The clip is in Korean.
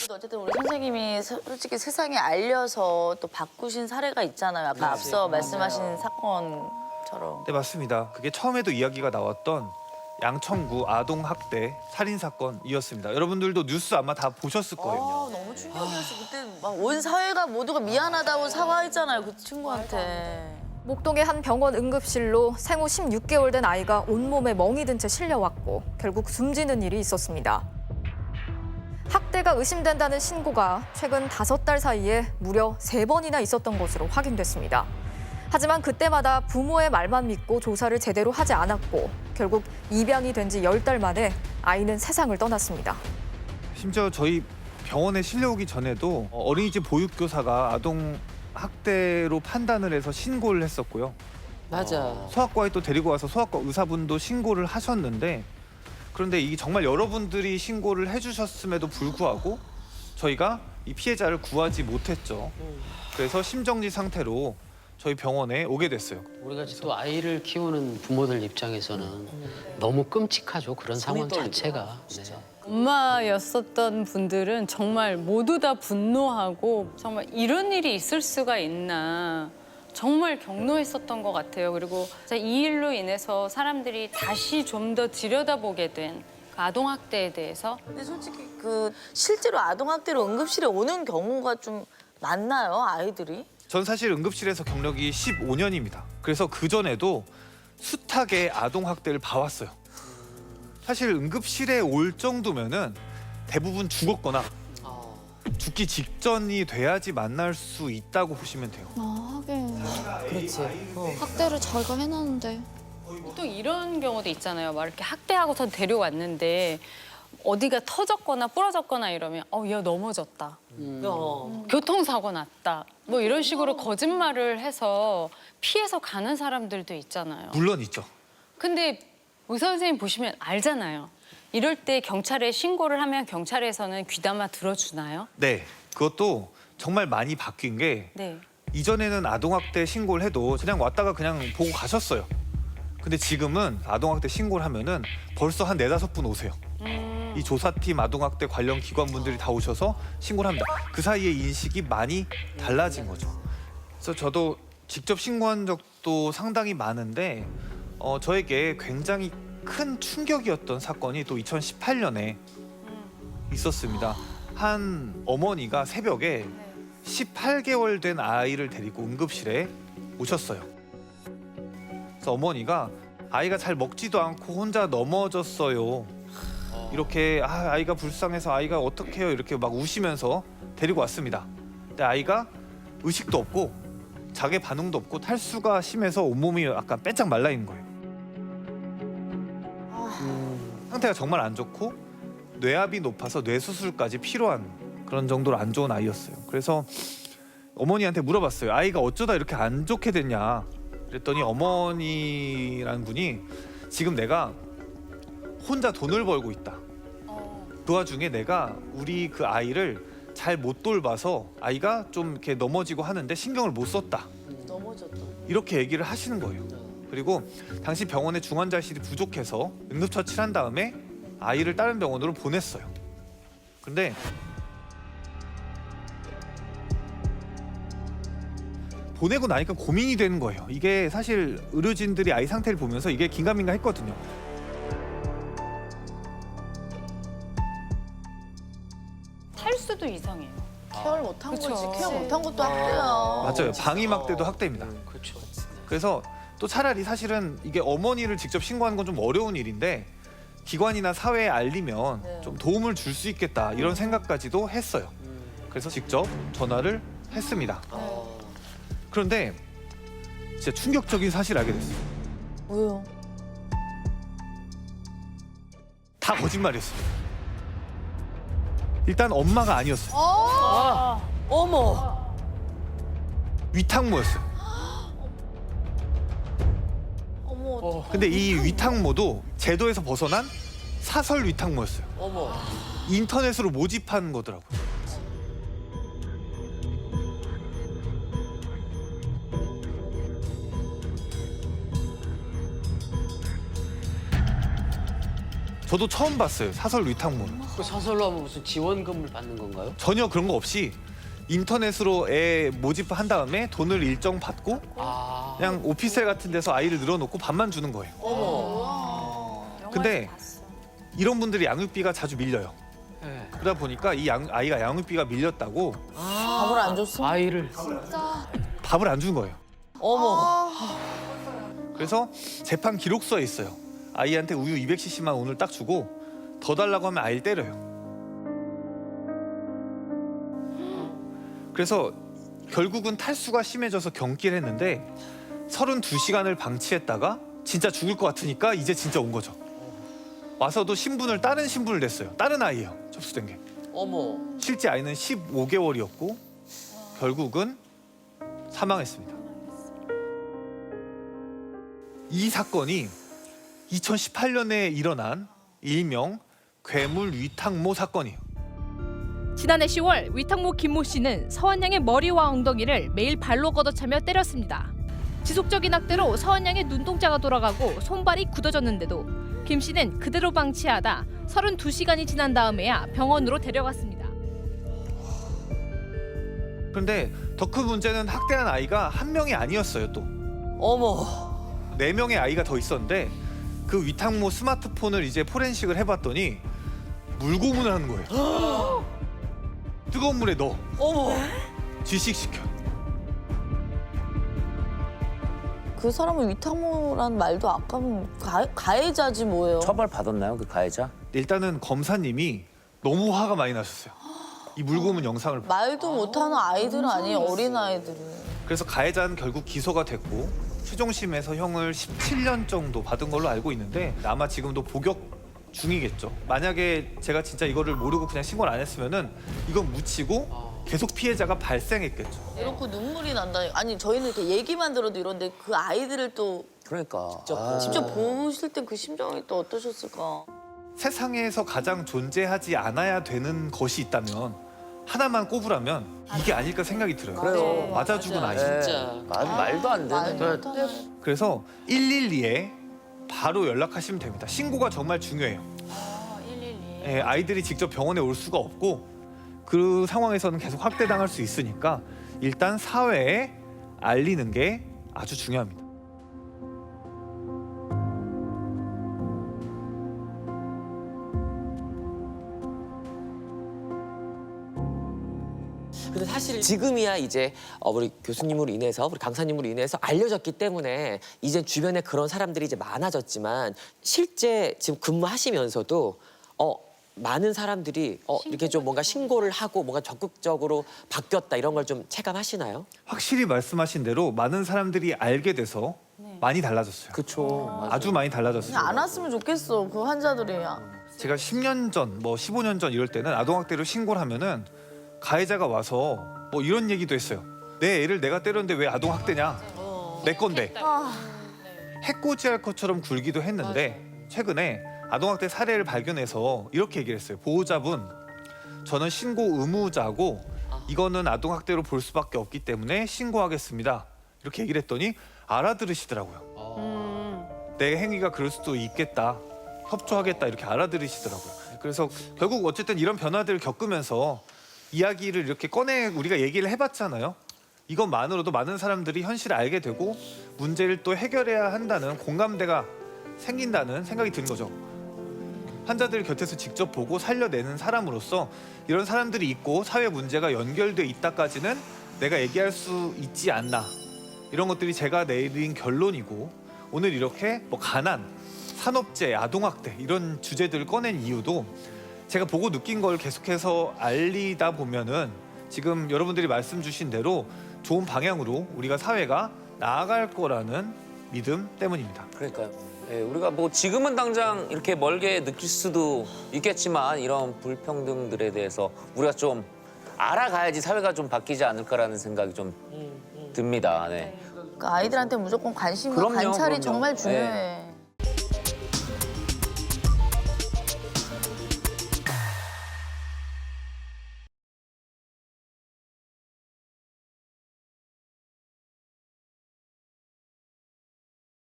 어쨌든 우리 선생님이 솔직히 세상에 알려서 또 바꾸신 사례가 있잖아요. 아까 앞서 말씀하신 사건처럼. 네, 맞습니다. 그게 처음에도 이야기가 나왔던 양천구 아동학대 살인사건이었습니다. 여러분들도 뉴스 아마 다 보셨을 거예요. 너무 충격이었어. 그때 막 온 사회가 모두가 미안하다고 사과했잖아요. 그 친구한테. 목동의 한 병원 응급실로 생후 16개월 된 아이가 온몸에 멍이 든 채 실려왔고 결국 숨지는 일이 있었습니다. 학대가 의심된다는 신고가 최근 5달 사이에 무려 3번이나 있었던 것으로 확인됐습니다. 하지만 그때마다 부모의 말만 믿고 조사를 제대로 하지 않았고 결국 입양이 된 지 10달 만에 아이는 세상을 떠났습니다. 심지어 저희 병원에 실려오기 전에도 어린이집 보육교사가 아동 학대로 판단을 해서 신고를 했었고요. 맞아. 소아과에 또 데리고 와서 소아과 의사분도 신고를 하셨는데 그런데 이게 정말 여러분들이 신고를 해주셨음에도 불구하고 저희가 이 피해자를 구하지 못했죠. 그래서 심정지 상태로 저희 병원에 오게 됐어요. 우리 같이 또 아이를 키우는 부모들 입장에서는 너무 끔찍하죠. 그런 상황 자체가. 네. 엄마였었던 분들은 정말 모두 다 분노하고 정말 이런 일이 있을 수가 있나 정말 경노했었던 것 같아요. 그리고 이 일로 인해서 사람들이 다시 좀 더 들여다보게 된 그 아동학대에 대해서. 근데 솔직히 그 실제로 아동학대로 응급실에 오는 경우가 좀 많나요, 아이들이? 전 사실 응급실에서 경력이 15년입니다. 그래서 그전에도 숱하게 아동학대를 봐왔어요. 사실 응급실에 올 정도면은 대부분 죽었거나 죽기 직전이 돼야지 만날 수 있다고 보시면 돼요. 하긴 그렇지. 학대를 자기가 해놨는데 또 이런 경우도 있잖아요. 막 이렇게 학대하고서 데려왔는데 어디가 터졌거나 부러졌거나 이러면 야 넘어졌다. 교통사고 났다. 뭐 이런 식으로 거짓말을 해서 피해서 가는 사람들도 있잖아요. 물론 있죠. 근데 의사 선생님 보시면 알잖아요. 이럴 때 경찰에 신고를 하면 경찰에서는 귀담아 들어주나요? 네, 그것도 정말 많이 바뀐 게 네. 이전에는 아동학대 신고를 해도 그냥 왔다가 그냥 보고 가셨어요. 근데 지금은 아동학대 신고를 하면은 벌써 한 4-5분 오세요. 이 조사팀 아동학대 관련 기관분들이 다 오셔서 신고를 합니다. 그 사이에 인식이 많이 달라진 거죠. 그래서 저도 직접 신고한 적도 상당히 많은데 저에게 굉장히 큰 충격이었던 사건이 또 2018년에 있었습니다. 한 어머니가 새벽에 18개월 된 아이를 데리고 응급실에 오셨어요. 그래서 어머니가 아이가 잘 먹지도 않고 혼자 넘어졌어요. 이렇게 아이가 불쌍해서 아이가 어떡해요 이렇게 막 우시면서 데리고 왔습니다. 근데 아이가 의식도 없고 자기 반응도 없고 탈수가 심해서 온몸이 약간 빼짝 말라 있는 거예요. 상태가 정말 안 좋고 뇌압이 높아서 뇌수술까지 필요한 그런 정도로 안 좋은 아이였어요. 그래서 어머니한테 물어봤어요. 아이가 어쩌다 이렇게 안 좋게 됐냐. 그랬더니 어머니라는 분이 지금 내가 혼자 돈을 벌고 있다. 그 와중에 내가 우리 그 아이를 잘 못 돌봐서 아이가 좀 이렇게 넘어지고 하는데 신경을 못 썼다. 넘어졌다. 이렇게 얘기를 하시는 거예요. 그리고 당시 병원에 중환자실이 부족해서 응급처치를 한 다음에 아이를 다른 병원으로 보냈어요. 근데 보내고 나니까 고민이 되는 거예요. 이게 사실 의료진들이 아이 상태를 보면서 이게 긴가민가 했거든요. 탈수도 이상해요. 케어를 못한 그쵸. 거지. 케어 못한 것도 학대야. 맞아요. 방임학대도 학대입니다. 그렇죠. 그래서 또 차라리 사실은 이게 어머니를 직접 신고하는 건 좀 어려운 일인데 기관이나 사회에 알리면 네. 좀 도움을 줄 수 있겠다 이런 생각까지도 했어요. 그래서 직접 전화를 했습니다. 그런데 진짜 충격적인 사실을 알게 됐어요. 왜요? 다 거짓말이었어요. 일단 엄마가 아니었어요. 어머. 위탁모였어요. 어머. 근데 이 위탁모도 제도에서 벗어난 사설 위탁모였어요. 어머. 인터넷으로 모집한 거더라고요. 저도 처음 봤어요. 사설 위탁물. 그 서설로 하면 무슨 지원금을 받는 건가요? 전혀 그런 거 없이 인터넷으로 애 모집한 다음에 돈을 일정 받고 아. 그냥 오피스텔 같은 데서 아이를 늘어놓고 밥만 주는 거예요. 근데 이런 분들이 양육비가 자주 밀려요. 네. 그러다 보니까 아이가 양육비가 밀렸다고 밥을 안 줬어? 아이를 밥을 안 준 거예요. 어머. 그래서 재판 기록서에 있어요. 아이한테 우유 200cc만 오늘 딱 주고 더 달라고 하면 아이를 때려요. 그래서 결국은 탈수가 심해져서 경기를 했는데 32시간을 방치했다가 진짜 죽을 것 같으니까 이제 진짜 온 거죠. 와서도 다른 신분을 냈어요. 다른 아이예요. 접수된 게. 어머. 실제 아이는 15개월이었고 결국은 사망했습니다. 이 사건이 2018년에 일어난 일명 괴물 위탁모 사건이에요. 지난해 10월 위탁모 김모 씨는 서한 양의 머리와 엉덩이를 매일 발로 걷어차며 때렸습니다. 지속적인 학대로 서한 양의 눈동자가 돌아가고 손발이 굳어졌는데도 김 씨는 그대로 방치하다 32시간이 지난 다음에야 병원으로 데려갔습니다. 그런데 더 큰 문제는 학대한 아이가 한 명이 아니었어요. 또 어머. 4명의 아이가 더 있었는데 그 위탁모 스마트폰을 이제 포렌식을 해봤더니 물고문을 하는 거예요. 뜨거운 물에 넣어 어머. 질식시켜. 그 사람은 위탁모란 말도 아까는 가해자지 뭐예요. 처벌 받았나요, 그 가해자? 일단은 검사님이 너무 화가 많이 나셨어요. 이 물고문 영상을 보고. 말도 못하는 아이들은 아니에요. 어린 아이들은. 그래서 가해자는 결국 기소가 됐고 최종심에서 형을 17년 정도 받은 걸로 알고 있는데 아마 지금도 복역 중이겠죠. 만약에 제가 진짜 이거를 모르고 그냥 신고를 안 했으면은 이건 묻히고 계속 피해자가 발생했겠죠. 이렇고 눈물이 난다. 아니 저희는 이렇게 얘기만 들어도 이런데 그 아이들을 또 그러니까. 직접 보실 때 그 심정이 또 어떠셨을까? 세상에서 가장 존재하지 않아야 되는 것이 있다면 하나만 꼽으라면 이게 아닐까 생각이 들어요. 그래요. 맞아 죽은 아이. 진짜. 말도 안 되는. 말도 못하는. 그래서 112에 바로 연락하시면 됩니다. 신고가 정말 중요해요. 112. 예, 아이들이 직접 병원에 올 수가 없고 그 상황에서는 계속 학대당할 수 있으니까 일단 사회에 알리는 게 아주 중요합니다. 근데 사실 지금이야 이제 우리 교수님으로 인해서 우리 강사님으로 인해서 알려졌기 때문에 이제 주변에 그런 사람들이 이제 많아졌지만 실제 지금 근무하시면서도 많은 사람들이 이렇게 좀 뭔가 신고를 하고 뭔가 적극적으로 바뀌었다 이런 걸 좀 체감하시나요? 확실히 말씀하신 대로 많은 사람들이 알게 돼서 많이 달라졌어요. 그렇죠. 아주 많이 달라졌어요. 그냥 안 왔으면 좋겠어. 그 환자들이. 제가 10년 전, 15년 전 이럴 때는 아동학대를 신고를 하면은 가해자가 와서 뭐 이런 얘기도 했어요. 내 애를 내가 때렸는데 왜 아동학대냐? 내 건데. 해코지할 것처럼 굴기도 했는데 최근에 아동학대 사례를 발견해서 이렇게 얘기를 했어요. 보호자분, 저는 신고 의무자고 이거는 아동학대로 볼 수밖에 없기 때문에 신고하겠습니다. 이렇게 얘기를 했더니 알아들으시더라고요. 내 행위가 그럴 수도 있겠다. 협조하겠다 이렇게 알아들으시더라고요. 그래서 결국 어쨌든 이런 변화들을 겪으면서 이야기를 이렇게 우리가 얘기를 해봤잖아요. 이것만으로도 많은 사람들이 현실을 알게 되고 문제를 또 해결해야 한다는 공감대가 생긴다는 생각이 드는 거죠. 환자들 곁에서 직접 보고 살려내는 사람으로서 이런 사람들이 있고 사회 문제가 연결돼 있다까지는 내가 얘기할 수 있지 않나. 이런 것들이 제가 내린 결론이고 오늘 이렇게 뭐 가난, 산업재해, 아동학대 이런 주제들을 꺼낸 이유도 제가 보고 느낀 걸 계속해서 알리다 보면은 지금 여러분들이 말씀 주신 대로 좋은 방향으로 우리가 사회가 나아갈 거라는 믿음 때문입니다. 그러니까요. 예, 우리가 뭐 지금은 당장 이렇게 멀게 느낄 수도 있겠지만 이런 불평등들에 대해서 우리가 좀 알아가야지 사회가 좀 바뀌지 않을까라는 생각이 좀 듭니다. 네. 그러니까 아이들한테 무조건 관심과 그럼요, 관찰이 그럼요. 정말 중요해.